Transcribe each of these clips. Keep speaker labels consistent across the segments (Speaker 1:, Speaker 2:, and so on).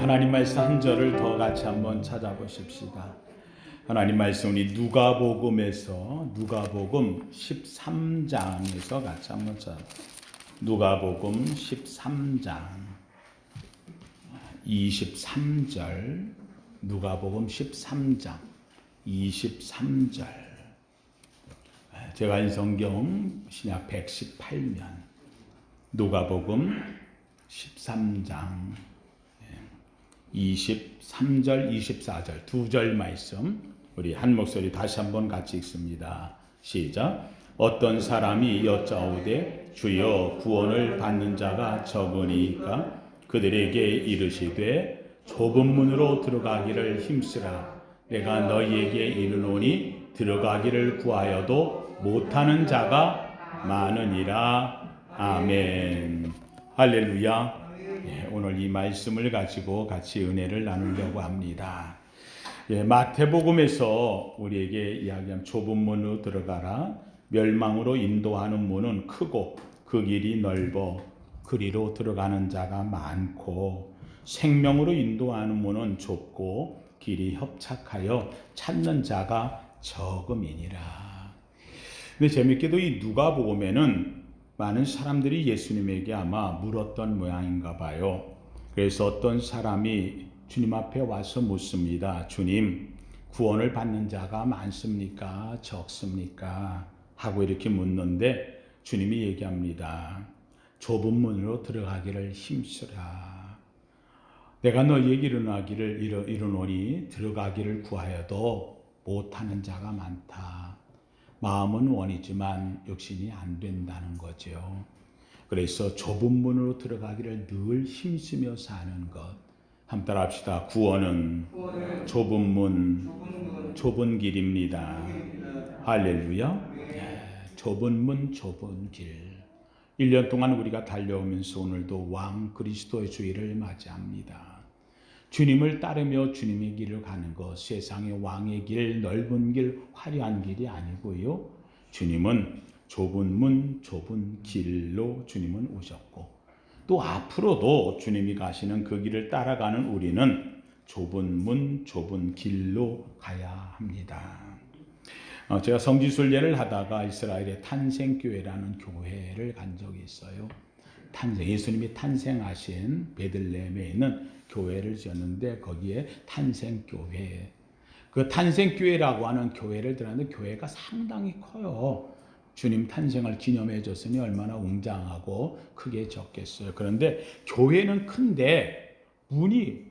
Speaker 1: 하나님 말씀 한 절을 더 같이 한번 찾아보십시다. 하나님 말씀 우리 누가복음 13장에서 같이 한번 찾아. 누가복음 13장 23절. 누가복음 13장 23절. 제가 인 성경 신약 118면 누가복음 13장 23절, 24절 두 절 말씀 우리 한 목소리 다시 한번 같이 읽습니다. 시작. 어떤 사람이 여짜오되 주여 구원을 받는 자가 적으니까 그들에게 이르시되 좁은 문으로 들어가기를 힘쓰라. 내가 너희에게 이르노니 들어가기를 구하여도 못하는 자가 많으니라. 아멘. 할렐루야. 오늘 이 말씀을 가지고 같이 은혜를 나누려고 합니다. 마태복음에서 우리에게 이야기한 좁은 문으로 들어가라. 멸망으로 인도하는 문은 크고 그 길이 넓어 그리로 들어가는 자가 많고 생명으로 인도하는 문은 좁고 길이 협착하여 찾는 자가 적음이니라. 근데 재밌게도 이 누가복음에는 많은 사람들이 예수님에게 아마 물었던 모양인가 봐요. 그래서 어떤 사람이 주님 앞에 와서 묻습니다. 주님, 구원을 받는 자가 많습니까? 적습니까? 하고 이렇게 묻는데 주님이 얘기합니다. 좁은 문으로 들어가기를 힘쓰라. 내가 너희에게 이르노니 들어가기를 구하여도 못하는 자가 많다. 마음은 원이지만 욕심이 안 된다는 거죠. 그래서 좁은 문으로 들어가기를 늘 힘쓰며 사는 것. 한번 따라 합시다. 구원은 좁은 문, 좁은 길입니다. 할렐루야. 좁은 문, 좁은 길. 1년 동안 우리가 달려오면서 오늘도 왕 그리스도의 주일을 맞이합니다. 주님을 따르며 주님의 길을 가는 것, 세상의 왕의 길, 넓은 길, 화려한 길이 아니고요. 주님은 좁은 문, 좁은 길로 주님은 오셨고 또 앞으로도 주님이 가시는 그 길을 따라가는 우리는 좁은 문, 좁은 길로 가야 합니다. 제가 성지순례를 하다가 이스라엘의 탄생교회라는 교회를 간 적이 있어요. 예수님이 탄생하신 베들레헴에 있는 교회를 지었는데 거기에 탄생교회, 그 탄생교회라고 하는 교회를 들었는데 교회가 상당히 커요. 주님 탄생을 기념해 줬으니 얼마나 웅장하고 크게 적겠어요. 그런데 교회는 큰데 문이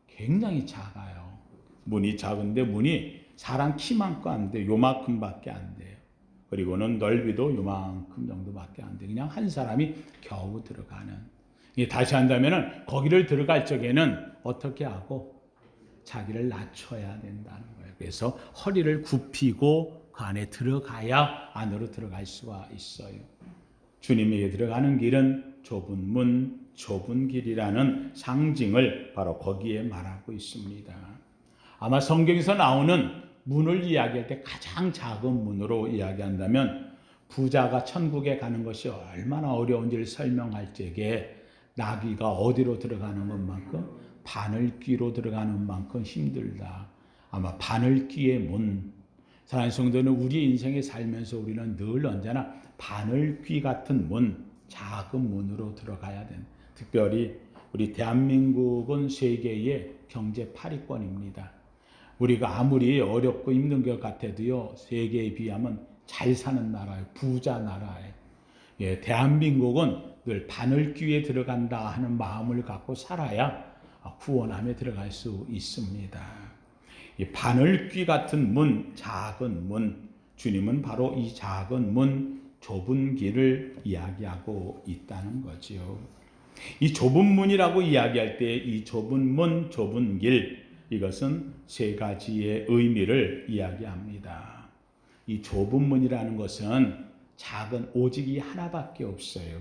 Speaker 1: 굉장히 작아요. 문이 작은데 문이 사람 키만큼 안 돼요. 요만큼밖에 안 돼요. 그리고는 넓이도 요만큼 정도밖에 안 돼요. 그냥 한 사람이 겨우 들어가는. 다시 한다면 거기를 들어갈 적에는 어떻게 하고 자기를 낮춰야 된다는 거예요. 그래서 허리를 굽히고 그 안에 들어가야 안으로 들어갈 수가 있어요. 주님에게 들어가는 길은 좁은 문, 좁은 길이라는 상징을 바로 거기에 말하고 있습니다. 아마 성경에서 나오는 문을 이야기할 때 가장 작은 문으로 이야기한다면 부자가 천국에 가는 것이 얼마나 어려운지를 설명할 적에 나귀가 어디로 들어가는 것만큼 바늘귀로 들어가는 만큼 힘들다. 아마 바늘귀의 문. 사랑하는 성도는 우리 인생에 살면서 우리는 늘 언제나 바늘귀 같은 문, 작은 문으로 들어가야 된다. 특별히 우리 대한민국은 세계의 경제 8위권입니다. 우리가 아무리 어렵고 힘든 것 같아도요, 세계에 비하면 잘 사는 나라예요. 부자 나라예요. 대한민국은 늘 바늘귀에 들어간다 하는 마음을 갖고 살아야 구원함에 들어갈 수 있습니다. 이 바늘귀 같은 문, 작은 문, 주님은 바로 이 작은 문, 좁은 길을 이야기하고 있다는 거죠. 이 좁은 문이라고 이야기할 때 이 좁은 문, 좁은 길, 이것은 세 가지의 의미를 이야기합니다. 이 좁은 문이라는 것은 작은 오직이 하나밖에 없어요.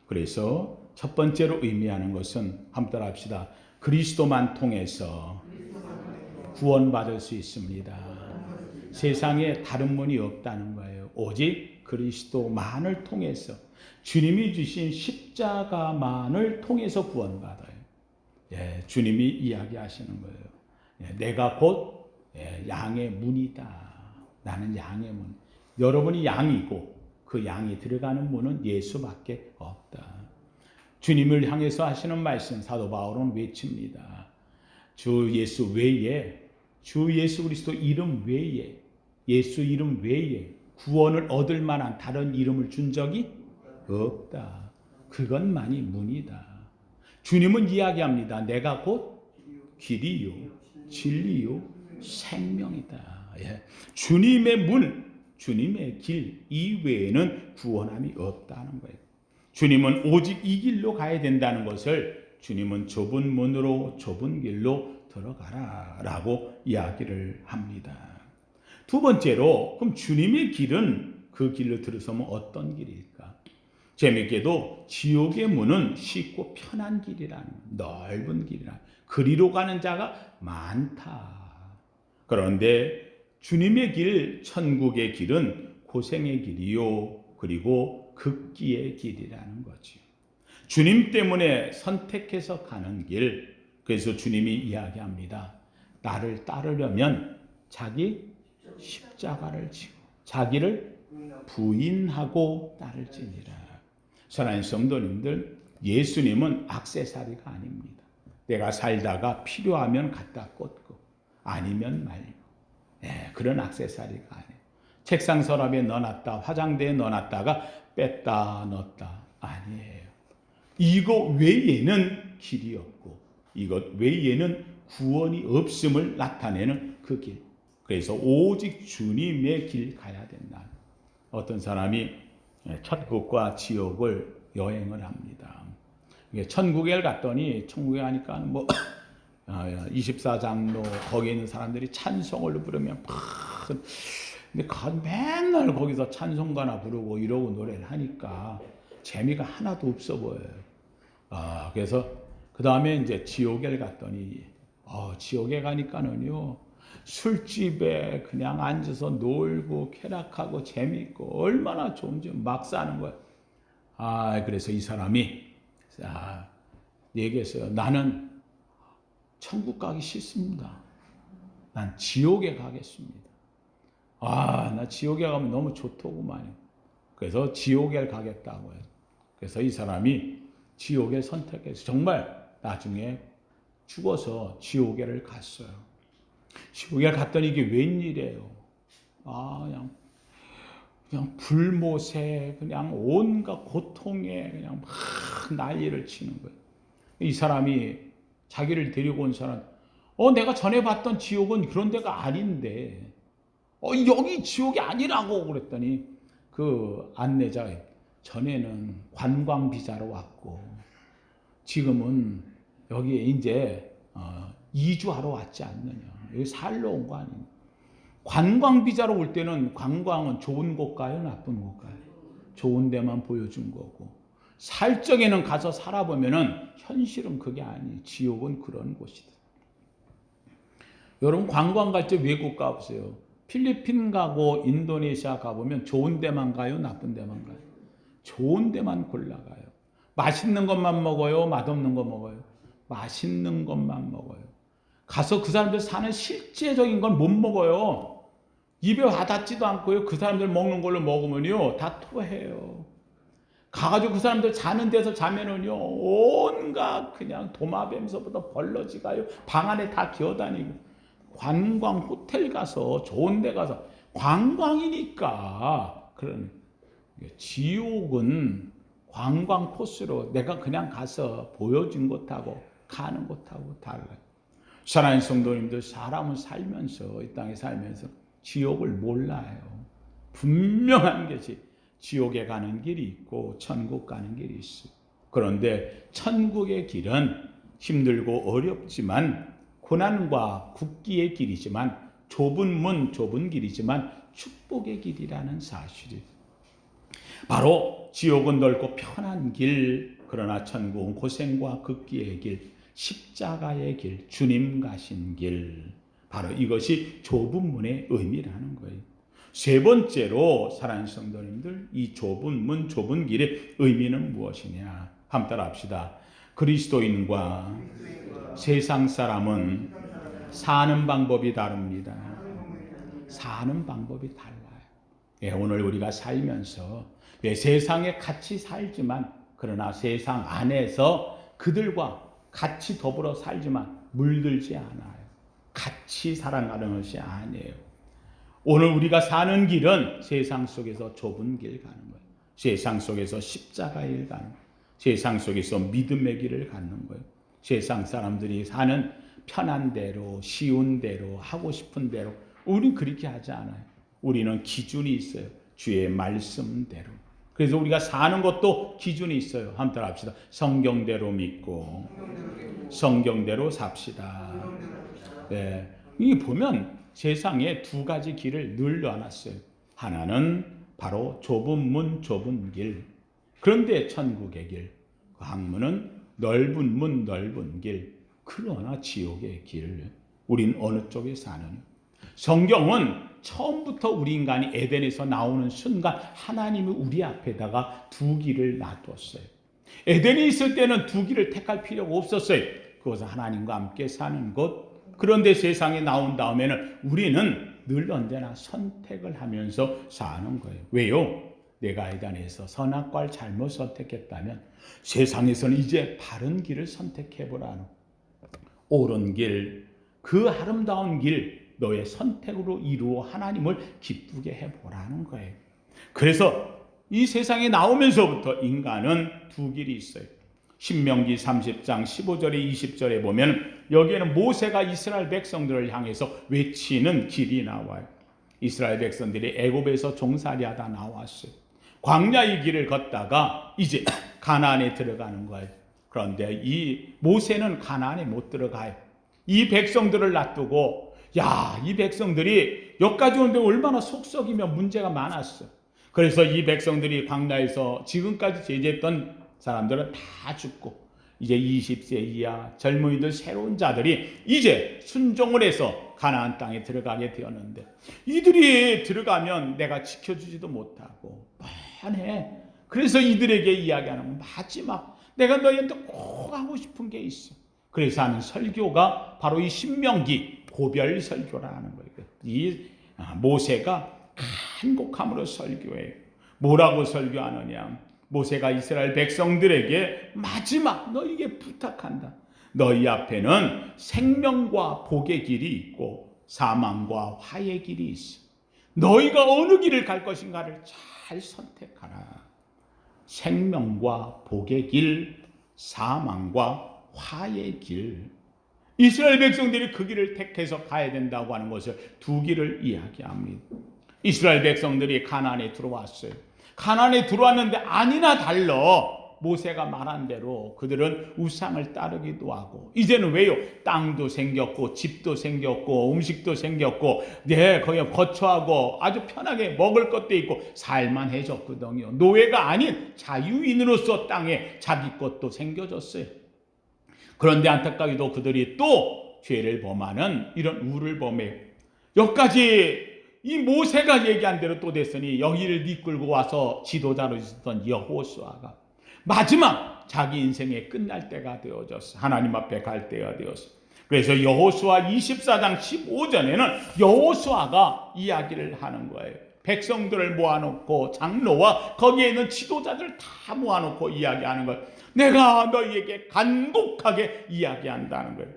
Speaker 1: 그래서 첫 번째로 의미하는 것은 한번 따라 합시다. 그리스도만 통해서 구원받을 수 있습니다. 세상에 다른 문이 없다는 거예요. 오직 그리스도만을 통해서 주님이 주신 십자가만을 통해서 구원받아요. 주님이 이야기하시는 거예요. 내가 곧 양의 문이다. 나는 양의 문. 여러분이 양이고 그 양이 들어가는 문은 예수밖에 없다. 주님을 향해서 하시는 말씀 사도 바울은 외칩니다. 주 예수 외에, 주 예수 그리스도 이름 외에, 예수 이름 외에 구원을 얻을 만한 다른 이름을 준 적이 없다. 그것만이 문이다. 주님은 이야기합니다. 내가 곧 길이요, 진리요, 생명이다. 주님의 문, 주님의 길 이외에는 구원함이 없다는 거예요. 주님은 오직 이 길로 가야 된다는 것을 주님은 좁은 문으로 좁은 길로 들어가라 라고 이야기를 합니다. 두 번째로 그럼 주님의 길은 그 길로 들어서면 어떤 길일까? 재밌게도 지옥의 문은 쉽고 편한 길이라는, 넓은 길이라는, 그리로 가는 자가 많다. 그런데 주님의 길, 천국의 길은 고생의 길이요, 그리고 극기의 길이라는 거지. 주님 때문에 선택해서 가는 길. 그래서 주님이 이야기합니다. 나를 따르려면 자기 십자가를 지고 자기를 부인하고 따를지니라. 사랑하는 성도님들, 예수님은 액세서리가 아닙니다. 내가 살다가 필요하면 갖다 꽂고 아니면 말고, 그런 액세서리가 아니에요. 책상 서랍에 넣어놨다, 화장대에 넣어놨다가 뺐다 넣었다 아니에요. 이거 외에는 길이 없고 이것 외에는 구원이 없음을 나타내는 그 길. 그래서 오직 주님의 길 가야 된다. 어떤 사람이 천국과 지옥을 여행을 합니다. 천국에 갔더니 천국에 가니까 뭐 24장로 거기에 있는 사람들이 찬송을 부르면 근데 맨날 거기서 찬송가나 부르고 이러고 노래를 하니까 재미가 하나도 없어 보여요. 그래서 그 다음에 이제 지옥에 갔더니 지옥에 가니까는요 술집에 그냥 앉아서 놀고 쾌락하고 재밌고 얼마나 좋은지 막 사는 거예요. 그래서 이 사람이 얘기했어요. 나는 천국 가기 싫습니다. 난 지옥에 가겠습니다. 나 지옥에 가면 너무 좋더구만요. 그래서 지옥에 가겠다고 해요. 그래서 이 사람이 지옥에 선택해서 정말 나중에 죽어서 지옥에를 갔어요. 지옥에 갔더니 이게 웬일이에요. 그냥 불못에 그냥 온갖 고통에 그냥 막 난리를 치는 거예요. 이 사람이 자기를 데리고 온 사람, 내가 전에 봤던 지옥은 그런 데가 아닌데, 여기 지옥이 아니라고 그랬더니 그 안내자, 전에는 관광 비자로 왔고 지금은 여기에 이제 이주하러 왔지 않느냐. 여기 살러 온 거 아니냐. 관광 비자로 올 때는 관광은 좋은 곳가요, 나쁜 곳가요? 좋은 데만 보여준 거고 살 적에는 가서 살아보면은 현실은 그게 아니에요. 지옥은 그런 곳이다. 여러분 관광 갈 때 외국 가보세요. 필리핀 가고 인도네시아 가보면 좋은 데만 가요, 나쁜 데만 가요? 좋은 데만 골라가요. 맛있는 것만 먹어요, 맛없는 거 먹어요? 맛있는 것만 먹어요. 가서 그 사람들 사는 실제적인 건 못 먹어요. 입에 와닿지도 않고요. 그 사람들 먹는 걸로 먹으면요 다 토해요. 가가지고 그 사람들 자는 데서 자면은요 온갖 그냥 도마뱀서부터 벌러지가요 방 안에 다 기어다니고. 관광 호텔 가서 좋은 데 가서 관광이니까. 그런 지옥은 관광 코스로 내가 그냥 가서 보여준 곳하고 가는 곳하고 달라요. 사랑하는 성도님들, 사람은 살면서 이 땅에 살면서 지옥을 몰라요. 분명한 것이 지옥에 가는 길이 있고 천국 가는 길이 있어요. 그런데 천국의 길은 힘들고 어렵지만 고난과 굳기의 길이지만 좁은 문, 좁은 길이지만 축복의 길이라는 사실이. 바로 지옥은 넓고 편한 길, 그러나 천국은 고생과 극기의 길, 십자가의 길, 주님 가신 길. 바로 이것이 좁은 문의 의미라는 거예요. 세 번째로 사랑하는 성도님들, 이 좁은 문, 좁은 길의 의미는 무엇이냐? 한번 따라 합시다. 그리스도인과 세상 사람은 사는 방법이 다릅니다. 사는 방법이 달라요. 예, 오늘 우리가 살면서 세상에 같이 살지만 그러나 세상 안에서 그들과 같이 더불어 살지만 물들지 않아요. 같이 살아가는 것이 아니에요. 오늘 우리가 사는 길은 세상 속에서 좁은 길 가는 거예요. 세상 속에서 십자가의 길 가는 거예요. 세상 속에서 믿음의 길을 가는 거예요. 세상 사람들이 사는 편한 대로, 쉬운 대로, 하고 싶은 대로 우리는 그렇게 하지 않아요. 우리는 기준이 있어요. 주의 말씀대로. 그래서 우리가 사는 것도 기준이 있어요. 한번 합시다. 성경대로 믿고 성경대로 삽시다. 네. 이 보면 세상에 두 가지 길을 늘 놔놨어요. 하나는 바로 좁은 문 좁은 길. 그런데 천국의 길. 그 학문은 넓은 문 넓은 길. 그러나 지옥의 길. 우린 어느 쪽에 사는? 성경은 처음부터 우리 인간이 에덴에서 나오는 순간 하나님이 우리 앞에다가 두 길을 놔뒀어요. 에덴에 있을 때는 두 길을 택할 필요가 없었어요. 그것은 하나님과 함께 사는 것. 그런데 세상에 나온 다음에는 우리는 늘 언제나 선택을 하면서 사는 거예요. 왜요? 내가 에덴에서 선악과를 잘못 선택했다면 세상에서는 이제 바른 길을 선택해보라는, 옳은 길, 그 아름다운 길, 너의 선택으로 이루어 하나님을 기쁘게 해보라는 거예요. 그래서 이 세상에 나오면서부터 인간은 두 길이 있어요. 신명기 30장 15절에 20절에 보면 여기에는 모세가 이스라엘 백성들을 향해서 외치는 길이 나와요. 이스라엘 백성들이 애굽에서 종살이하다 나왔어요. 광야의 길을 걷다가 이제 가나안에 들어가는 거예요. 그런데 이 모세는 가나안에 못 들어가요. 이 백성들을 놔두고 이 백성들이 여기까지 오는데 얼마나 속썩이며 문제가 많았어. 그래서 이 백성들이 광야에서 지금까지 제재했던 사람들은 다 죽고 이제 20세 이하 젊은이들 새로운 자들이 이제 순종을 해서 가나안 땅에 들어가게 되었는데 이들이 들어가면 내가 지켜주지도 못하고 뻔해. 그래서 이들에게 이야기하는 마지막 내가 너희한테 꼭 하고 싶은 게 있어. 그래서 하는 설교가 바로 이 신명기 고별 설교라는 거예요. 이 모세가 간곡함으로 설교해요. 뭐라고 설교하느냐? 모세가 이스라엘 백성들에게 마지막 너희에게 부탁한다. 너희 앞에는 생명과 복의 길이 있고 사망과 화의 길이 있어. 너희가 어느 길을 갈 것인가를 잘 선택하라. 생명과 복의 길, 사망과 화의 길. 이스라엘 백성들이 그 길을 택해서 가야 된다고 하는 것을 두 길을 이야기합니다. 이스라엘 백성들이 가나안에 들어왔어요. 가나안에 들어왔는데 아니나 달라 모세가 말한 대로 그들은 우상을 따르기도 하고 이제는 왜요? 땅도 생겼고 집도 생겼고 음식도 생겼고 거기 거처하고 아주 편하게 먹을 것도 있고 살만해졌거든요. 노예가 아닌 자유인으로서 땅에 자기 것도 생겨졌어요. 그런데 안타깝게도 그들이 또 죄를 범하는 이런 우를 범해요. 여기까지 이 모세가 얘기한 대로 또 됐으니 여기를 이끌고 와서 지도자로 있었던 여호수아가 마지막 자기 인생의 끝날 때가 되어졌어. 하나님 앞에 갈 때가 되었어. 그래서 여호수아 24장 15절에는 여호수아가 이야기를 하는 거예요. 백성들을 모아놓고 장로와 거기에 있는 지도자들 다 모아놓고 이야기하는 거예요. 내가 너희에게 간곡하게 이야기한다는 거예요.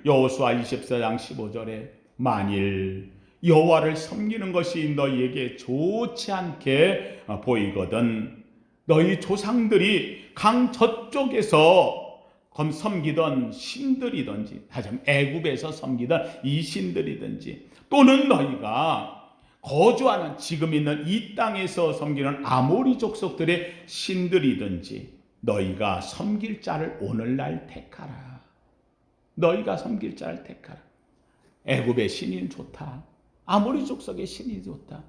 Speaker 1: 여호수아 24장 15절에 만일 여호와를 섬기는 것이 너희에게 좋지 않게 보이거든 너희 조상들이 강 저쪽에서 섬기던 신들이든지 하자면 애굽에서 섬기던 이 신들이든지 또는 너희가 거주하는 지금 있는 이 땅에서 섬기는 아모리 족속들의 신들이든지 너희가 섬길 자를 오늘날 택하라. 너희가 섬길 자를 택하라. 애굽의 신이 좋다. 아모리 족속의 신이 좋다.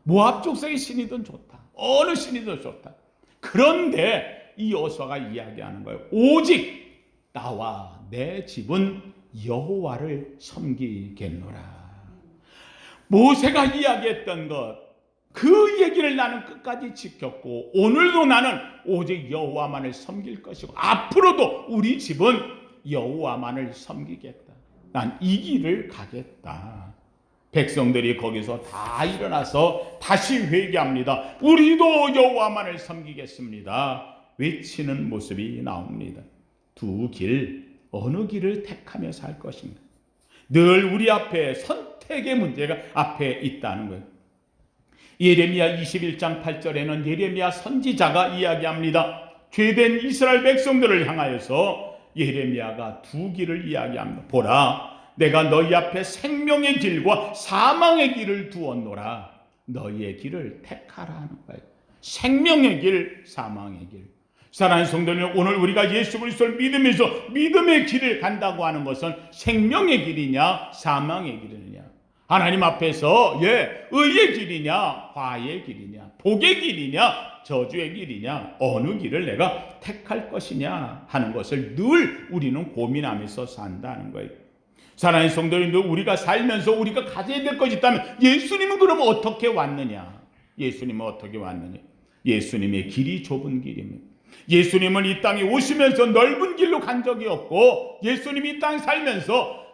Speaker 1: 모압 족속의 신이든 좋다. 어느 신이든 좋다. 그런데 이 여호수아가 이야기하는 거예요. 오직 나와 내 집은 여호와를 섬기겠노라. 모세가 이야기했던 것 그 얘기를 나는 끝까지 지켰고 오늘도 나는 오직 여호와만을 섬길 것이고 앞으로도 우리 집은 여호와만을 섬기겠다. 난 이 길을 가겠다. 백성들이 거기서 다 일어나서 다시 회개합니다. 우리도 여호와만을 섬기겠습니다. 외치는 모습이 나옵니다. 두 길, 어느 길을 택하며 살 것인가? 늘 우리 앞에 선택의 문제가 앞에 있다는 거예요. 예레미야 21장 8절에는 예레미야 선지자가 이야기합니다. 죄된 이스라엘 백성들을 향하여서 예레미야가 두 길을 이야기합니다. 보라, 내가 너희 앞에 생명의 길과 사망의 길을 두었노라. 너희의 길을 택하라 하는 거예요. 생명의 길, 사망의 길. 사랑하는 성도님, 오늘 우리가 예수 그리스도를 믿으면서 믿음의 길을 간다고 하는 것은 생명의 길이냐 사망의 길이냐, 하나님 앞에서 의의 길이냐 화의 길이냐, 복의 길이냐 저주의 길이냐, 어느 길을 내가 택할 것이냐 하는 것을 늘 우리는 고민하면서 산다는 거예요. 사랑하는 성도님들, 우리가 살면서 우리가 가져야 될 것이 있다면 예수님은 그럼 어떻게 왔느냐? 예수님은 어떻게 왔느냐? 예수님의 길이 좁은 길입니다. 예수님은 이 땅에 오시면서 넓은 길로 간 적이 없고 예수님이 이 땅에 살면서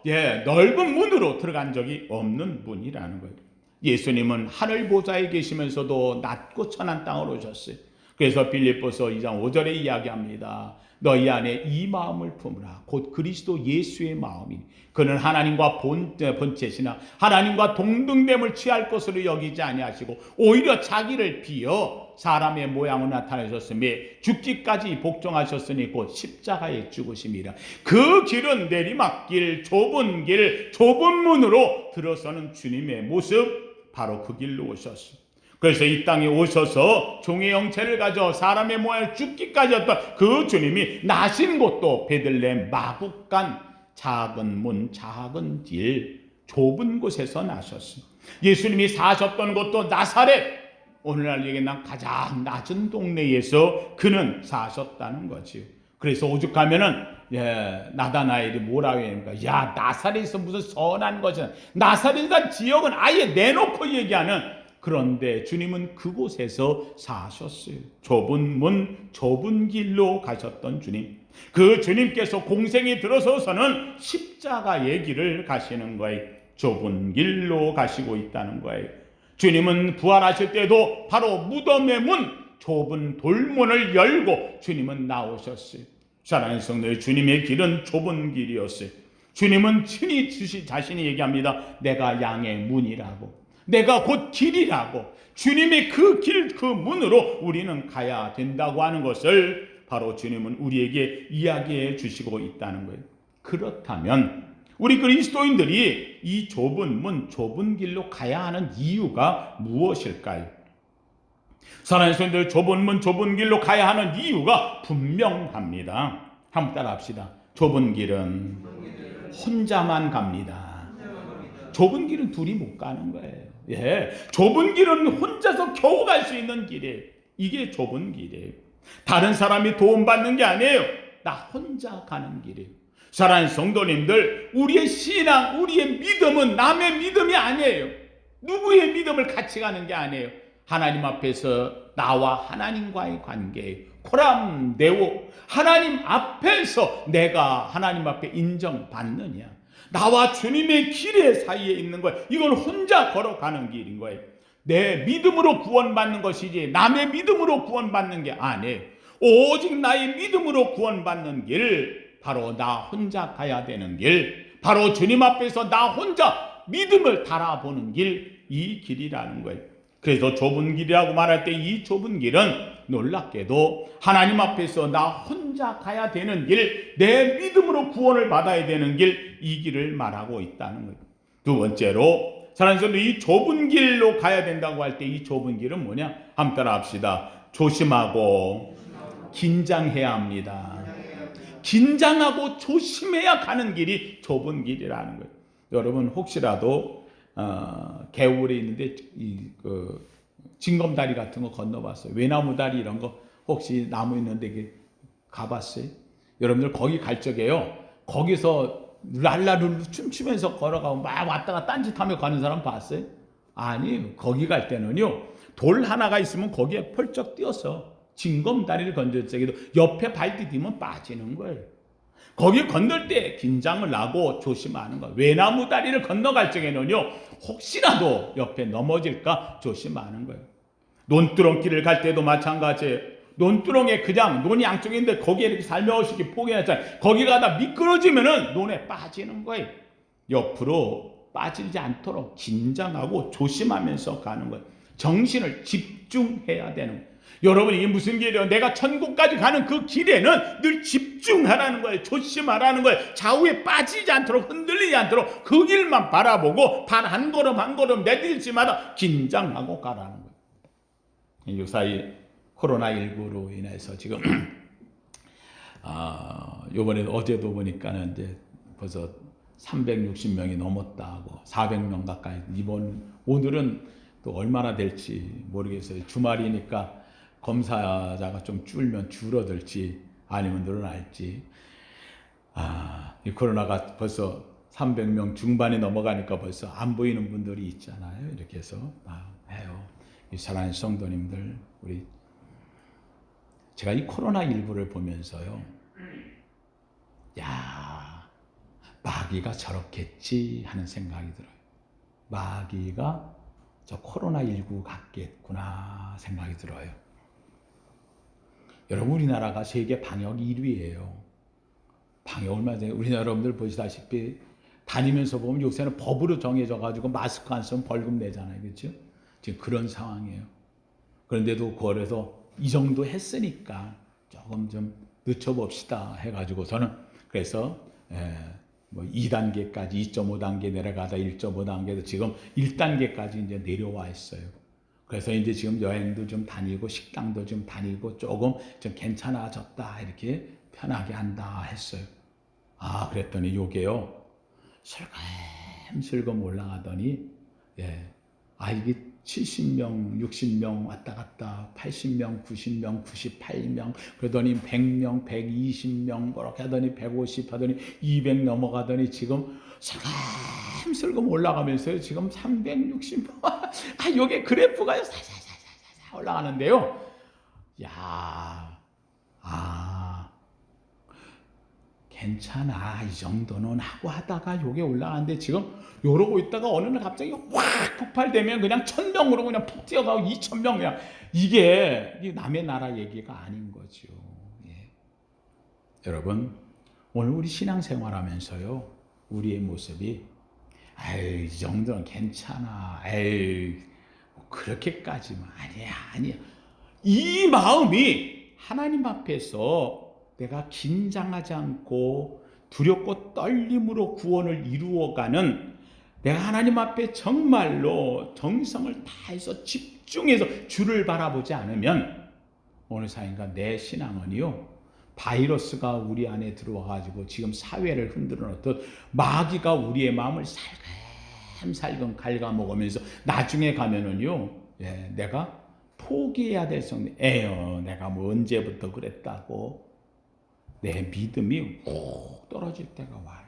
Speaker 1: 넓은 문으로 들어간 적이 없는 분이라는 거예요. 예수님은 하늘 보좌에 계시면서도 낮고 천한 땅으로 오셨어요. 그래서 빌립보서 2장 5절에 이야기합니다. 너희 안에 이 마음을 품으라. 곧 그리스도 예수의 마음이니 그는 하나님과 본체시나 하나님과 동등됨을 취할 것으로 여기지 아니하시고 오히려 자기를 비어 사람의 모양으로 나타내셨으며 죽기까지 복종하셨으니 곧 십자가에 죽으심이라. 그 길은 내리막길, 좁은 길, 좁은 문으로 들어서는 주님의 모습, 바로 그 길로 오셨습니다. 그래서 이 땅에 오셔서 종의 형체를 가져 사람의 모양을 죽기까지 했던 그 주님이 나신 곳도 베들레헴 마국간 작은 문, 작은 길, 좁은 곳에서 나셨습니다. 예수님이 사셨던 곳도 나사렛, 오늘날 얘기는 가장 낮은 동네에서 그는 사셨다는 거지요. 그래서 오죽하면은 나다나엘이 뭐라고 합니까? 야, 나사렛에서 무슨 선한 것은, 나사렛이란 지역은 아예 내놓고 얘기하는, 그런데 주님은 그곳에서 사셨어요. 좁은 문, 좁은 길로 가셨던 주님. 그 주님께서 공생에 들어서서는 십자가의 길을 가시는 거예요. 좁은 길로 가시고 있다는 거예요. 주님은 부활하실 때도 바로 무덤의 문, 좁은 돌문을 열고 주님은 나오셨어요. 사랑하는 성도들, 주님의 길은 좁은 길이었어요. 주님은 친히 자신이 얘기합니다. 내가 양의 문이라고, 내가 곧 길이라고. 주님의 그 길, 그 문으로 우리는 가야 된다고 하는 것을 바로 주님은 우리에게 이야기해 주시고 있다는 거예요. 그렇다면 우리 그리스도인들이 이 좁은 문, 좁은 길로 가야 하는 이유가 무엇일까요? 사랑하는 성도들, 좁은 문, 좁은 길로 가야 하는 이유가 분명합니다. 한번 따라 합시다. 좁은 길은 혼자만 갑니다. 좁은 길은 둘이 못 가는 거예요. 좁은 길은 혼자서 겨우 갈 수 있는 길이에요. 이게 좁은 길이에요. 다른 사람이 도움받는 게 아니에요. 나 혼자 가는 길이에요. 사랑하는 성도님들, 우리의 신앙, 우리의 믿음은 남의 믿음이 아니에요. 누구의 믿음을 같이 가는 게 아니에요. 하나님 앞에서 나와 하나님과의 관계예요. 코람 데오, 하나님 앞에서 내가 하나님 앞에 인정받느냐, 나와 주님의 길의 사이에 있는 거예요. 이건 혼자 걸어가는 길인 거예요. 내 믿음으로 구원받는 것이지 남의 믿음으로 구원받는 게 아니에요. 오직 나의 믿음으로 구원받는 길, 바로 나 혼자 가야 되는 길, 바로 주님 앞에서 나 혼자 믿음을 달아보는 길, 이 길이라는 거예요. 그래서 좁은 길이라고 말할 때 이 좁은 길은 놀랍게도 하나님 앞에서 나 혼자 가야 되는 길, 내 믿음으로 구원을 받아야 되는 길, 이 길을 말하고 있다는 거예요. 두 번째로, 사랑하는 성도, 이 좁은 길로 가야 된다고 할 때 이 좁은 길은 뭐냐? 한번 따라 합시다. 조심하고 긴장해야 합니다. 긴장하고 조심해야 가는 길이 좁은 길이라는 거예요. 여러분 혹시라도 개울에 있는데 징검다리 같은 거 건너봤어요? 외나무다리 이런 거 혹시 나무 있는데 가봤어요? 여러분들 거기 갈 적에요, 거기서 랄라룰루 춤추면서 걸어가고 막 왔다가 딴짓하며 가는 사람 봤어요? 아니에요. 거기 갈 때는요, 돌 하나가 있으면 거기에 펄쩍 뛰어서 징검다리를 건질 적에도 옆에 발 디디면 빠지는 거예요. 거기 건널 때 긴장을 하고 조심하는 거예요. 외나무 다리를 건너갈 적에는요, 혹시라도 옆에 넘어질까 조심하는 거예요. 논두렁길을 갈 때도 마찬가지예요. 논두렁에 그냥 논이 양쪽에 있는데 거기에 이렇게 살며시 포개놨잖아요. 거기 가다 미끄러지면은 논에 빠지는 거예요. 옆으로 빠지지 않도록 긴장하고 조심하면서 가는 거예요. 정신을 집중해야 되는 거예요. 여러분, 이게 무슨 길이에요? 내가 천국까지 가는 그 길에는 늘 집중하라는 거예요. 조심하라는 거예요. 좌우에 빠지지 않도록, 흔들리지 않도록 그 길만 바라보고 발 한 걸음 한 걸음 내딜지마다 긴장하고 가라는 거예요. 요사이 코로나19로 인해서 지금 요번에 어제도 보니까는 이제 벌써 360명이 넘었다고, 400명 가까이, 오늘은 또 얼마나 될지 모르겠어요. 주말이니까 검사자가 좀 줄어들지 아니면 늘어날지. 이 코로나가 벌써 300명 중반에 넘어가니까 벌써 안 보이는 분들이 있잖아요. 이렇게 해서 해요. 이 사랑하는 성도님들, 제가 이 코로나19를 보면서요, 마귀가 저렇겠지 하는 생각이 들어요. 마귀가 저 코로나19 같겠구나 생각이 들어요. 여러분, 우리나라가 세계 방역 1위예요. 방역 얼마 전에 우리나라 여러분들 보시다시피 다니면서 보면 요새는 법으로 정해져 가지고 마스크 안 쓰면 벌금 내잖아요. 그렇죠? 지금 그런 상황이에요. 그런데도 그래서 이 정도 했으니까 조금 좀 늦춰봅시다 해가지고 저는 그래서 2단계까지 2.5단계 내려가다 1.5단계도 지금 1단계까지 이제 내려와 있어요. 그래서 이제 지금 여행도 좀 다니고 식당도 좀 다니고 조금 좀 괜찮아졌다 이렇게 편하게 한다 했어요. 그랬더니 요게요, 슬금슬금 올라가더니 이게 70명, 60명 왔다 갔다, 80명, 90명, 98명, 그러더니 100명, 120명, 그렇게 하더니 150 하더니 200 넘어가더니 지금 슬금슬금 올라가면서요. 지금 360명. 요게 그래프가요. 사사사사사 올라가는데요. 괜찮아. 이 정도는 하고 하다가 요게 올라가는데 지금 요러고 있다가 어느 날 갑자기 확 폭발되면 그냥 1000명으로 그냥 푹 뛰어가고 2000명 그냥 이게 남의 나라 얘기가 아닌 거죠. 여러분, 오늘 우리 신앙생활하면서요, 우리의 모습이 이 정도는 괜찮아. 그렇게까지만 아니야. 이 마음이 하나님 앞에서 내가 긴장하지 않고 두렵고 떨림으로 구원을 이루어가는, 내가 하나님 앞에 정말로 정성을 다해서 집중해서 주를 바라보지 않으면 어느 사이인가 내 신앙은요, 바이러스가 우리 안에 들어와가지고 지금 사회를 흔들어 놓듯 마귀가 우리의 마음을 살금살금 갉아먹으면서 나중에 가면은요, 내가 포기해야 될 정도. 내가 뭐 언제부터 그랬다고 내 믿음이 훅 떨어질 때가 와요.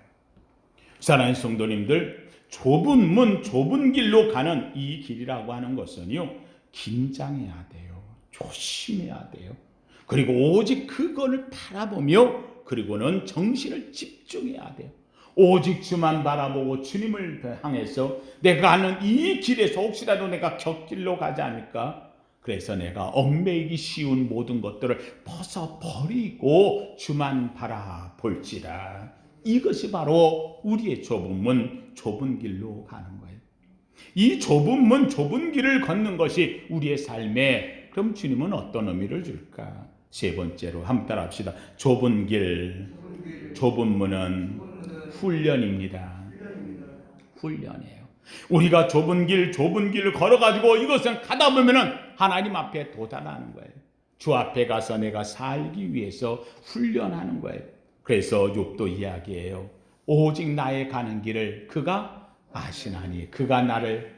Speaker 1: 사랑하는 성도님들, 좁은 문, 좁은 길로 가는 이 길이라고 하는 것은요, 긴장해야 돼요. 조심해야 돼요. 그리고 오직 그거를 바라보며, 그리고는 정신을 집중해야 돼요. 오직 주만 바라보고 주님을 향해서 내가 가는 이 길에서 혹시라도 내가 곁길로 가지 않을까? 그래서 내가 얽매이기 쉬운 모든 것들을 벗어버리고 주만 바라볼지라. 이것이 바로 우리의 좁은 문, 좁은 길로 가는 거예요. 이 좁은 문, 좁은 길을 걷는 것이 우리의 삶에, 그럼 주님은 어떤 의미를 줄까? 세 번째로 한번 따라합시다. 좁은 길, 좁은 문은 훈련입니다. 훈련이에요. 우리가 좁은 길을 걸어가지고 이것은 가다 보면은 하나님 앞에 도달하는 거예요. 주 앞에 가서 내가 살기 위해서 훈련하는 거예요. 그래서 욥도 이야기해요. 오직 나의 가는 길을 그가 아시나니 그가 나를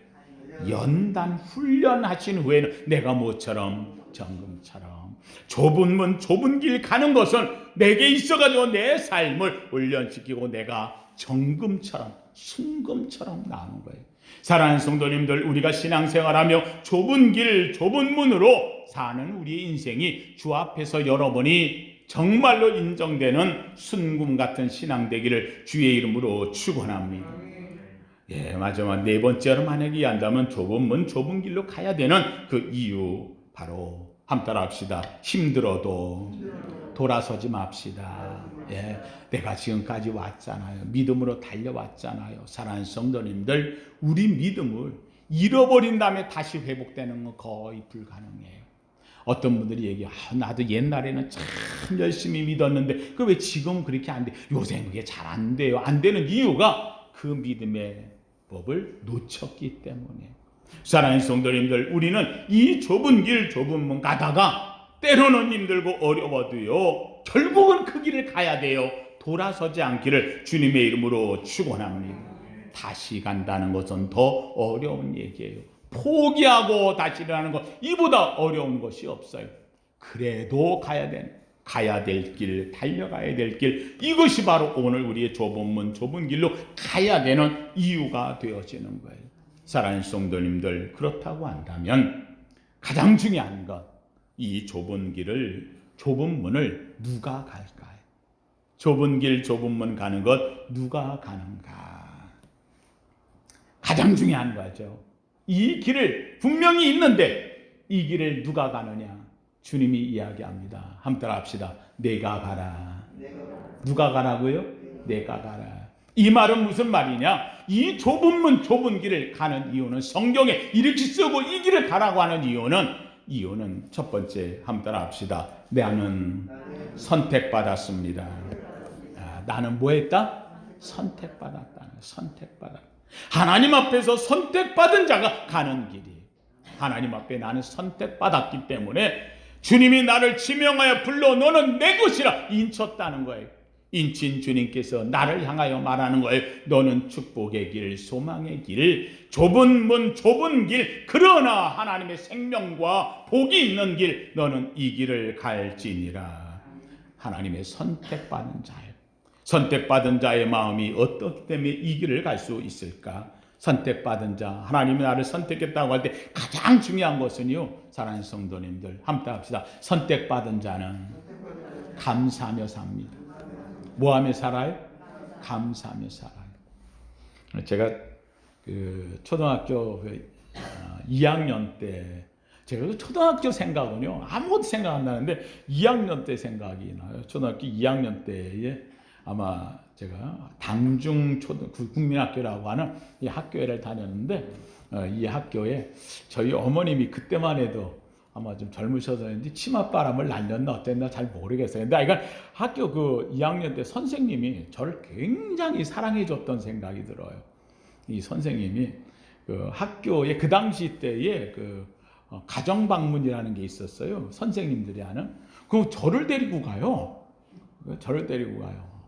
Speaker 1: 연단 훈련하신 후에는 내가 모처럼 정금처럼. 좁은 문, 좁은 길 가는 것은 내게 있어가지고 내 삶을 훈련시키고 내가 정금처럼, 순금처럼 나오는 거예요. 사랑하는 성도님들, 우리가 신앙생활하며 좁은 길, 좁은 문으로 사는 우리의 인생이 주 앞에서 여러분이 정말로 인정되는 순금 같은 신앙 되기를 주의 이름으로 축원합니다. 예, 마지막 네 번째로 만약에 이해한다면 좁은 문, 좁은 길로 가야 되는 그 이유, 바로 함따라 합시다. 힘들어도 돌아서지 맙시다. 예, 내가 지금까지 왔잖아요. 믿음으로 달려왔잖아요. 사랑하는 성도님들, 우리 믿음을 잃어버린 다음에 다시 회복되는 건 거의 불가능해요. 어떤 분들이 얘기해요. 나도 옛날에는 참 열심히 믿었는데 그 왜 지금 그렇게 안 돼? 요새는 그게 잘 안 돼요. 안 되는 이유가 그 믿음의 법을 놓쳤기 때문에. 사랑하는 성도님들, 우리는 이 좁은 길, 좁은 문 가다가 때로는 힘들고 어려워도요, 결국은 그 길을 가야 돼요. 돌아서지 않기를 주님의 이름으로 축원합니다. 다시 간다는 것은 더 어려운 얘기예요. 포기하고 다시 일어나는 것, 이보다 어려운 것이 없어요. 그래도 가야 될 길, 달려가야 될 길, 이것이 바로 오늘 우리의 좁은 문, 좁은 길로 가야 되는 이유가 되어지는 거예요. 사랑하는 성도님들, 그렇다고 한다면 가장 중요한 것, 이 좁은 길을, 좁은 문을 누가 갈까요? 좁은 길, 좁은 문 가는 것 누가 가는가? 가장 중요한 거죠. 이 길을 분명히 있는데 이 길을 누가 가느냐? 주님이 이야기합니다. 함께 따라 합시다. 내가 가라. 누가 가라고요? 내가 가라. 이 말은 무슨 말이냐? 이 좁은 문, 좁은 길을 가는 이유는, 성경에 이렇게 쓰고 이 길을 가라고 하는 이유는 첫 번째, 함께 따라 합시다. 나는 선택받았습니다. 나는 뭐 했다? 선택받았다. 하나님 앞에서 선택받은 자가 가는 길이에요. 하나님 앞에 나는 선택받았기 때문에 주님이 나를 지명하여 불러 너는 내 것이라 인쳤다는 거예요. 인친 주님께서 나를 향하여 말하는 거예요. 너는 축복의 길, 소망의 길, 좁은 문, 좁은 길, 그러나 하나님의 생명과 복이 있는 길, 너는 이 길을 갈지니라. 하나님의 선택받은 자예요. 선택받은 자의 마음이 어떻기 때문에 이 길을 갈 수 있을까? 선택받은 자, 하나님이 나를 선택했다고 할 때 가장 중요한 것은요, 사랑하는 성도님들, 함께 합시다. 선택받은 자는 감사하며 삽니다. 뭐하며 살아요? 감사하며 살아요. 제가 초등학교 2학년 때, 제가 초등학교 생각은요, 아무것도 생각 안 나는데 2학년 때 생각이 나요. 초등학교 2학년 때에 아마 제가 당중 국민학교라고 하는 이 학교를 다녔는데, 이 학교에 저희 어머님이 그때만 해도 아마 좀 젊으셔서인지 치맛바람을 날렸나 어땠나 잘 모르겠어요. 근데 이건 학교 그 2학년 때 선생님이 저를 굉장히 사랑해 줬던 생각이 들어요. 이 선생님이 그 학교에 그 당시 때에 그 가정 방문이라는 게 있었어요. 선생님들이 하는. 그 저를 데리고 가요.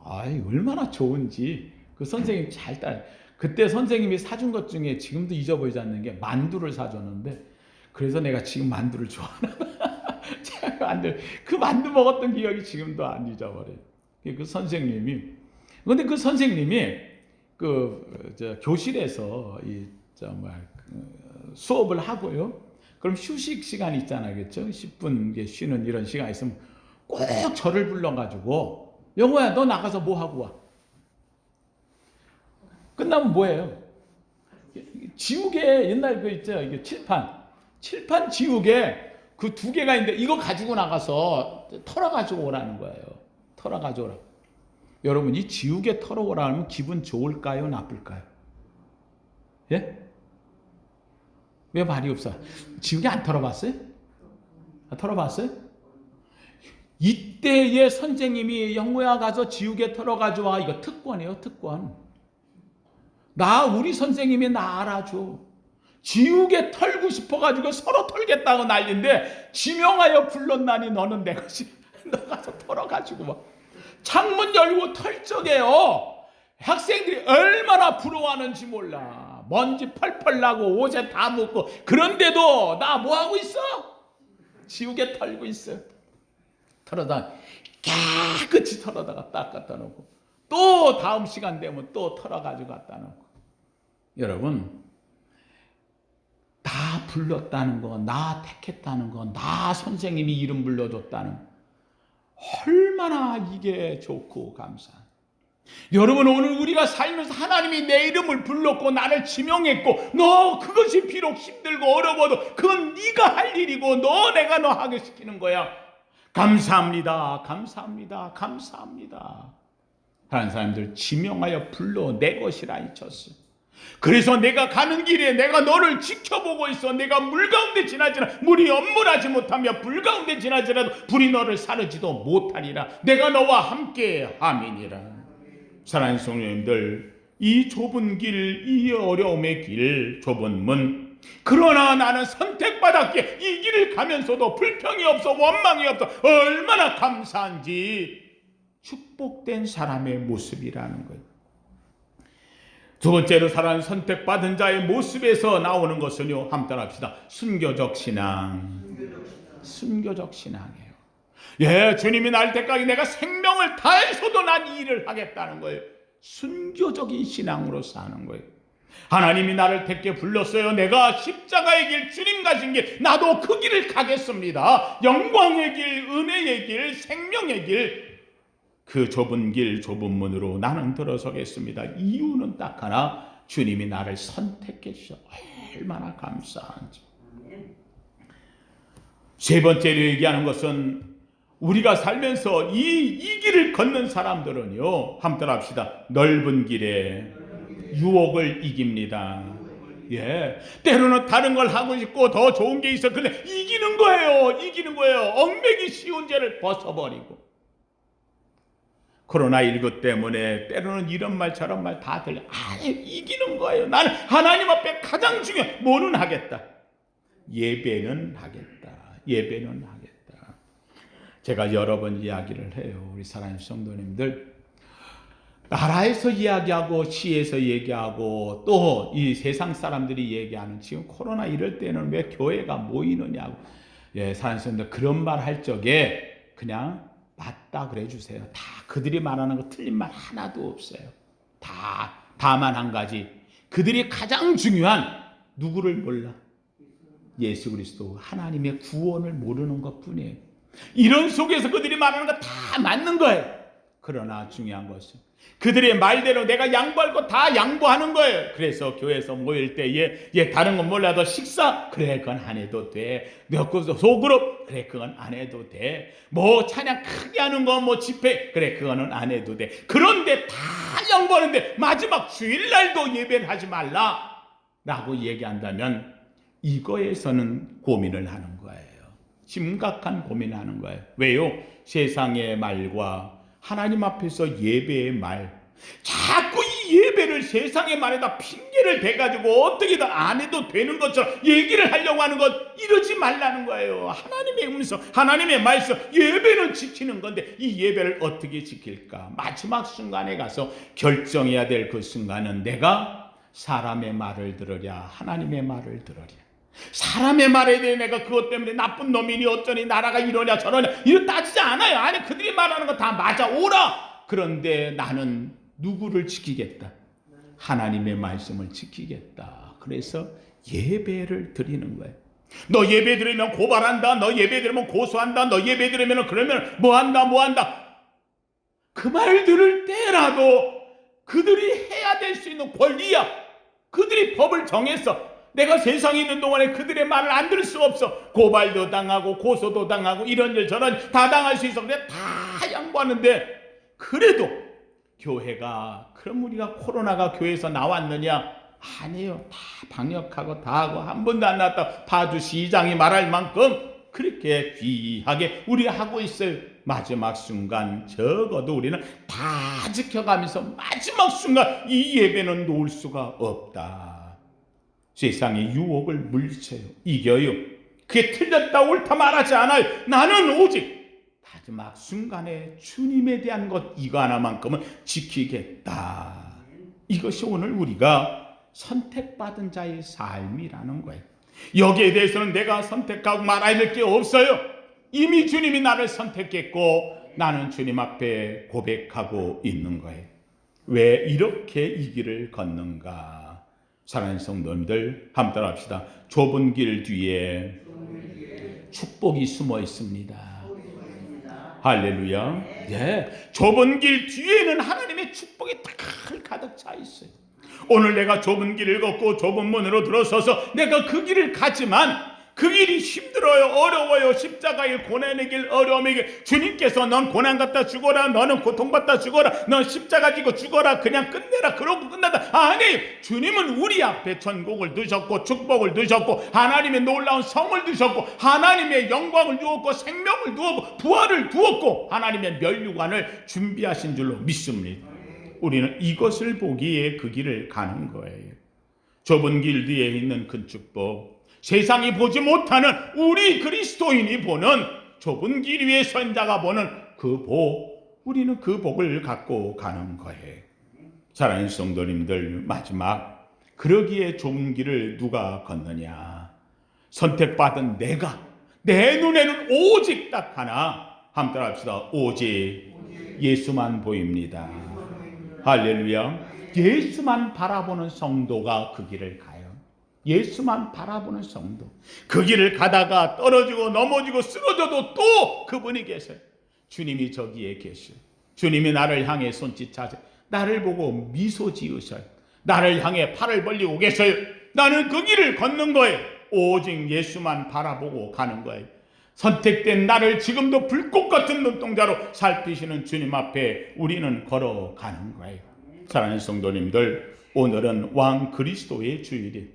Speaker 1: 아이, 얼마나 좋은지 그 선생님이 잘 따라. 그때 선생님이 사준 것 중에 지금도 잊어버리지 않는 게 만두를 사줬는데, 그래서 내가 지금 만두를 좋아하나 봐. 그 만두 먹었던 기억이 지금도 안 잊어버려요. 그 선생님이, 근데 그 선생님이 교실에서 수업을 하고요. 그럼 휴식 시간이 있잖아요, 그렇죠? 10분 쉬는 이런 시간이 있으면 꼭 저를 불러가지고, 영호야, 너 나가서 뭐 하고 와? 끝나면 뭐예요? 지우개, 옛날 그 있죠, 이게 칠판 지우개 그 2개가 있는데 이거 가지고 나가서 털어가지고 오라는 거예요. 털어가지고 오라. 여러분, 이 지우개 털어오라 하면 기분 좋을까요, 나쁠까요? 예? 왜 말이 없어? 지우개 안 털어봤어요? 털어봤어요? 이때의 선생님이 영호야 가서 지우개 털어가지고 와. 이거 특권이에요, 특권. 우리 선생님이 나 알아줘. 지우개 털고 싶어가지고 서로 털겠다고 난리인데, 지명하여 불렀나니 너는 내 것이. 너 가서 털어가지고 와. 창문 열고 털적해요. 학생들이 얼마나 부러워하는지 몰라. 먼지 펄펄 나고 옷에 다 묻고, 그런데도 나 뭐하고 있어? 지우개 털고 있어요. 털어다 깨끗이 털어다가 딱 갖다 놓고, 또 다음 시간 되면 또 털어가지고 갖다 놓고. 여러분, 나 불렀다는 거, 나 택했다는 거, 나 선생님이 이름 불러줬다는 거. 얼마나 이게 좋고 감사한. 여러분, 오늘 우리가 살면서 하나님이 내 이름을 불렀고 나를 지명했고, 너 그것이 비록 힘들고 어려워도 그건 네가 할 일이고 내가 너 하게 시키는 거야. 감사합니다. 감사합니다. 감사합니다. 다른 사람들 지명하여 불러 내 것이라 잊혔어. 그래서 내가 가는 길에 내가 너를 지켜보고 있어. 내가 물 가운데 지나지나 물이 엄물하지 못하며 불 가운데 지나지라도 불이 너를 사르지도 못하리라. 내가 너와 함께 함이니라. 사랑하는 성도님들, 이 좁은 길, 이 어려움의 길, 좁은 문, 그러나 나는 선택받았기에 이 길을 가면서도 불평이 없어, 원망이 없어. 얼마나 감사한지. 축복된 사람의 모습이라는 거예요. 두 번째로 사랑하는 선택받은 자의 모습에서 나오는 것은요, 함께 합시다. 순교적 신앙. 순교적 신앙이에요. 예, 주님이 날 때까지 내가 생명을 다해서도 난 이 일을 하겠다는 거예요. 순교적인 신앙으로 사는 거예요. 하나님이 나를 택해 불렀어요. 내가 십자가의 길, 주님 가신 길, 나도 그 길을 가겠습니다. 영광의 길, 은혜의 길, 생명의 길, 그 좁은 길, 좁은 문으로 나는 들어서겠습니다. 이유는 딱 하나, 주님이 나를 선택해 주셔. 얼마나 감사한지. 세 번째로 얘기하는 것은 우리가 살면서 이 길을 걷는 사람들은요, 함께 합시다. 넓은 길에 유혹을 이깁니다. 예, 때로는 다른 걸 하고 싶고 더 좋은 게 있어. 근데 이기는 거예요. 이기는 거예요. 얽매기 쉬운 죄를 벗어버리고. 코로나19 때문에 때로는 이런 말 저런 말 다 들려. 아니, 이기는 거예요. 나는 하나님 앞에 가장 중요한 뭐는 하겠다. 예배는 하겠다. 예배는 하겠다. 제가 여러 번 이야기를 해요. 우리 사랑하는 성도님들, 나라에서 이야기하고 시에서 얘기하고 또 이 세상 사람들이 얘기하는 지금 코로나 이럴 때는 왜 교회가 모이느냐고. 예, 사랑하는 성도님들, 그런 말 할 적에 그냥 맞다 그래 주세요. 다 그들이 말하는 거 틀린 말 하나도 없어요. 다만 한 가지, 그들이 가장 중요한 누구를 몰라? 예수 그리스도 하나님의 구원을 모르는 것뿐이에요. 이런 속에서 그들이 말하는 거 다 맞는 거예요. 그러나 중요한 것은 그들의 말대로 내가 양보할 거 다 양보하는 거예요. 그래서 교회에서 모일 때에 다른 건 몰라도 식사, 그래 그건 안 해도 돼. 소그룹, 그래 그건 안 해도 돼. 뭐 찬양 크게 하는 거, 뭐 집회, 그래 그거는 안 해도 돼. 그런데 다 양보하는데 마지막 주일날도 예배를 하지 말라 라고 얘기한다면 이거에서는 고민을 하는 거예요. 심각한 고민을 하는 거예요. 왜요? 세상의 말과 하나님 앞에서 예배의 말, 자꾸 이 예배를 세상의 말에다 핑계를 대가지고 어떻게든 안 해도 되는 것처럼 얘기를 하려고 하는 것, 이러지 말라는 거예요. 하나님의 음성, 하나님의 말씀, 예배는 지키는 건데 이 예배를 어떻게 지킬까? 마지막 순간에 가서 결정해야 될 그 순간은 내가 사람의 말을 들으랴, 하나님의 말을 들으랴. 사람의 말에 대해 내가 그것 때문에 나쁜 놈이니 어쩌니 나라가 이러냐 저러냐 이거 따지지 않아요. 아니, 그들이 말하는 거 다 맞아, 오라. 그런데 나는 누구를 지키겠다? 하나님의 말씀을 지키겠다. 그래서 예배를 드리는 거예요. 너 예배 드리면 고발한다, 너 예배 드리면 고소한다, 너 예배 드리면 그러면 뭐한다. 그 말 들을 때라도 그들이 해야 될 수 있는 권리야. 그들이 법을 정했어. 내가 세상에 있는 동안에 그들의 말을 안 들을 수가 없어. 고발도 당하고 고소도 당하고 이런 일 저런 다 당할 수 있어. 근데 다 양보하는데, 그래도 교회가, 그럼 우리가 코로나가 교회에서 나왔느냐? 아니에요. 다 방역하고 다 하고 한 번도 안 나왔다. 파주 시장이 말할 만큼 그렇게 귀하게 우리가 하고 있어요. 마지막 순간 적어도 우리는 다 지켜가면서 마지막 순간 이 예배는 놓을 수가 없다. 세상의 유혹을 물리쳐요. 이겨요. 그게 틀렸다 옳다 말하지 않아요. 나는 오직 마지막 순간에 주님에 대한 것 이거 하나만큼은 지키겠다. 이것이 오늘 우리가 선택받은 자의 삶이라는 거예요. 여기에 대해서는 내가 선택하고 말아야 될 게 없어요. 이미 주님이 나를 선택했고 나는 주님 앞에 고백하고 있는 거예요. 왜 이렇게 이 길을 걷는가? 사랑하는 성도님들, 함께 따라합시다. 좁은 길 뒤에 축복이 숨어 있습니다. 할렐루야. 예, 좁은 길 뒤에는 하나님의 축복이 가득 차 있어요. 오늘 내가 좁은 길을 걷고 좁은 문으로 들어서서 내가 그 길을 가지만 그 길이 힘들어요, 어려워요, 십자가의 고난의 길, 어려움의 길. 주님께서 넌 고난 갖다 죽어라, 너는 고통받다 죽어라, 넌 십자가 지고 죽어라, 그냥 끝내라, 그러고 끝난다. 아니, 주님은 우리 앞에 천국을 두셨고 축복을 두셨고 하나님의 놀라운 성을 두셨고 하나님의 영광을 두었고 생명을 두었고 부활을 두었고 하나님의 면류관을 준비하신 줄로 믿습니다. 우리는 이것을 보기에 그 길을 가는 거예요. 좁은 길 뒤에 있는 큰 축복, 세상이 보지 못하는 우리 그리스도인이 보는 좁은 길 위에 선 자가 보는 그 복, 우리는 그 복을 갖고 가는 거예요. 사랑하는 성도님들, 마지막, 그러기에 좁은 길을 누가 걷느냐? 선택받은 내가, 내 눈에는 오직 딱 하나, 함께 따라합시다. 오직 예수만 보입니다. 할렐루야. 예수만 바라보는 성도가 그 길을 가요. 예수만 바라보는 성도. 그 길을 가다가 떨어지고 넘어지고 쓰러져도 또 그분이 계세요. 주님이 저기에 계셔요. 주님이 나를 향해 손짓 하세요. 나를 보고 미소 지으셔요. 나를 향해 팔을 벌리고 계셔요. 나는 그 길을 걷는 거예요. 오직 예수만 바라보고 가는 거예요. 선택된 나를 지금도 불꽃 같은 눈동자로 살피시는 주님 앞에 우리는 걸어가는 거예요. 사랑하는 성도님들, 오늘은 왕 그리스도의 주일이에요.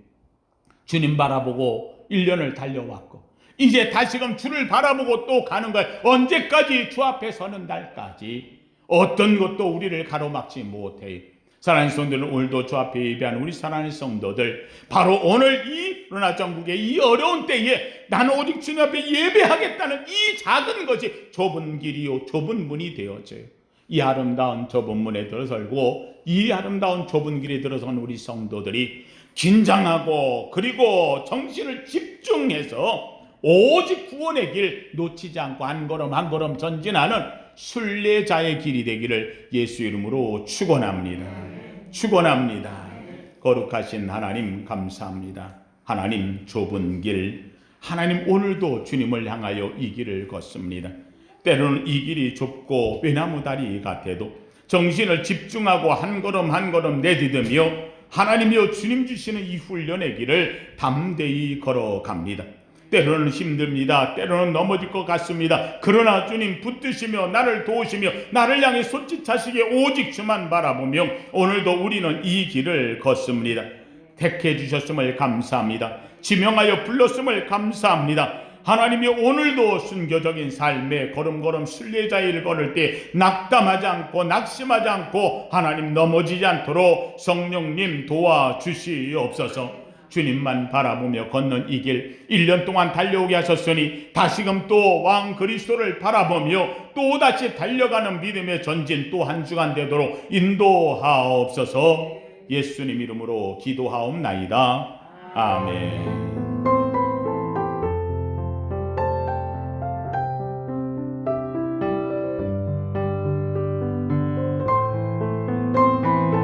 Speaker 1: 주님 바라보고 1년을 달려왔고 이제 다시금 주를 바라보고 또 가는 거예요. 언제까지? 주 앞에 서는 날까지. 어떤 것도 우리를 가로막지 못해요. 사랑하는 성도들, 오늘도 주 앞에 예배하는 우리 사랑하는 성도들, 바로 오늘 이 코로나 전국의 이 어려운 때에 나는 오직 주님 앞에 예배하겠다는 이 작은 것이 좁은 길이요 좁은 문이 되어져요. 이 아름다운 좁은 문에 들어설고 이 아름다운 좁은 길에 들어선 우리 성도들이 긴장하고 그리고 정신을 집중해서 오직 구원의 길 놓치지 않고 한 걸음 한 걸음 전진하는 순례자의 길이 되기를 예수 이름으로 축원합니다. 축원합니다. 거룩하신 하나님 감사합니다. 하나님 좁은 길, 하나님 오늘도 주님을 향하여 이 길을 걷습니다. 때로는 이 길이 좁고 외나무 다리 같아도 정신을 집중하고 한 걸음 한 걸음 내디디며 하나님이여 주님 주시는 이 훈련의 길을 담대히 걸어갑니다. 때로는 힘듭니다. 때로는 넘어질 것 같습니다. 그러나 주님 붙드시며 나를 도우시며 나를 향해 손짓하시기에 오직 주만 바라보며 오늘도 우리는 이 길을 걷습니다. 택해 주셨음을 감사합니다. 지명하여 불렀음을 감사합니다. 하나님이 오늘도 순교적인 삶에 걸음걸음 순례자의 길 걸을 때 낙담하지 않고 낙심하지 않고 하나님 넘어지지 않도록 성령님 도와주시옵소서. 주님만 바라보며 걷는 이 길 1년 동안 달려오게 하셨으니 다시금 또 왕 그리스도를 바라보며 또다시 달려가는 믿음의 전진 또 한 주간 되도록 인도하옵소서. 예수님 이름으로 기도하옵나이다. 아멘.